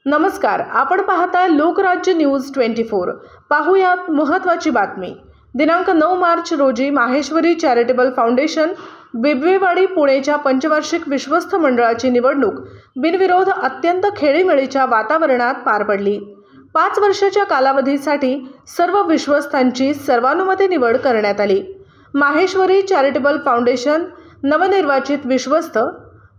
नमस्कार, आपण पाहताय लोकराज्य न्यूज 24। पाहुयात महत्त्वाची बातमी। दिनांक 9 मार्च रोजी माहेश्वरी चॅरिटेबल फाउंडेशन बिबवेवाडी पुणेच्या पंचवार्षिक विश्वस्त मंडळाची निवडणूक बिनविरोध अत्यंत खेळीमेळीच्या वातावरणात पार पडली। 5 वर्षाच्या कालावधीसाठी सर्व विश्वस्तांची सर्वानुमते निवड करण्यात आली। माहेश्वरी चॅरिटेबल फाउंडेशन नवनिर्वाचित विश्वस्त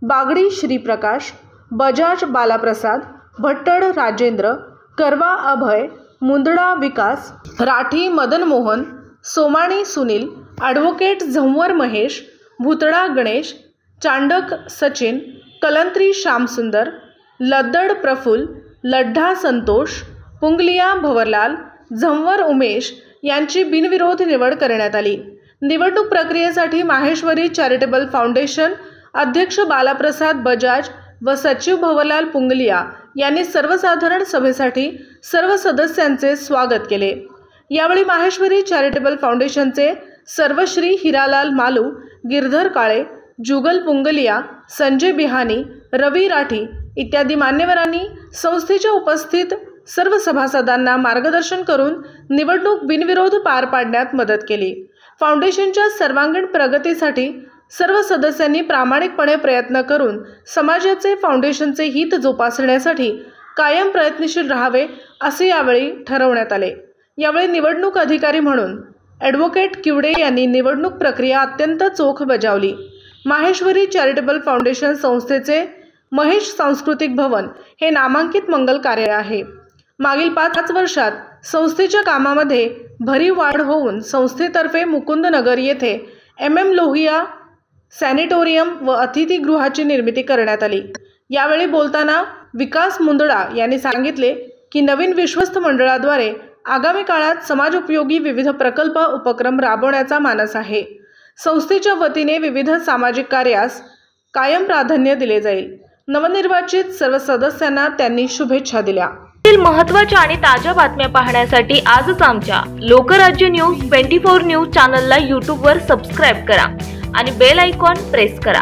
बागडी श्रीप्रकाश, बजाज बालाप्रसाद, भट्टड राजेंद्र, करवा अभय, मुंदडा विकास, राठी मदन मोहन, सोमाणी सुनील, ॲडव्होकेट झंवर महेश, भुतडा गणेश, चांडक सचिन, कलंत्री श्यामसुंदर, लद्दड प्रफुल्ल, लड्ढा संतोष, पुंगलिया भवरलाल, झंवर उमेश यांची बिनविरोध निवड करण्यात आली। निवडणूक प्रक्रियेसाठी माहेश्वरी चॅरिटेबल फाउंडेशन अध्यक्ष बालाप्रसाद बजाज व सचिव भवरलाल पुंगलिया यांनी सर्वसाधारण सभेसाठी सर्व सदस्यांचे स्वागत केले। यावेळी माहेश्वरी चॅरिटेबल फाउंडेशनचे सर्वश्री हिरालाल मालू, गिरधर काळे, जुगल पुंगलिया, संजय बिहानी, रवी राठी इत्यादी मान्यवरांनी संस्थेच्या उपस्थित सर्व सभासदांना मार्गदर्शन करून निवडणूक बिनविरोध पार पाडण्यात मदत केली। फाउंडेशनच्या सर्वांगीण प्रगतीसाठी सर्व सदस्यांनी प्रामाणिकपणे प्रयत्न करून समाजाचे फाउंडेशनचे हित जोपासण्यासाठी कायम प्रयत्नशील राहावे असे यावेळी ठरवण्यात आले। यावेळी निवडणूक अधिकारी म्हणून ॲडव्होकेट किवडे यांनी निवडणूक प्रक्रिया अत्यंत चोख बजावली। माहेश्वरी चॅरिटेबल फाउंडेशन संस्थेचे महेश सांस्कृतिक भवन हे नामांकित मंगल कार्य आहे। मागील 5 वर्षात संस्थेच्या कामामध्ये भरीव वाढ होऊन संस्थेतर्फे मुकुंदनगर येथे MM लोहिया सॅनिटोरियम व अतिथीगृहाची निर्मिती करण्यात आली। यावेळी बोलताना विकास मुंदडा यांनी सांगितले की नवीन विश्वस्त मंडळाद्वारे आगामी काळात समाजोपयोगी विविध प्रकल्प उपक्रम राबवण्याचा मानस आहे। संस्थेच्या वतीने विविध सामाजिक कार्यास कायम प्राधान्य दिले जाईल। नवनिर्वाचित सर्व सदस्यांना त्यांनी शुभेच्छा दिल्या। महत्त्वाच्या आणि ताज्या बातम्या पाहण्यासाठी आजच आमच्या लोकराज्य न्यूज 24 न्यूज चॅनलला YouTube वर सबस्क्राइब करा आणि बेल आयकॉन प्रेस करा।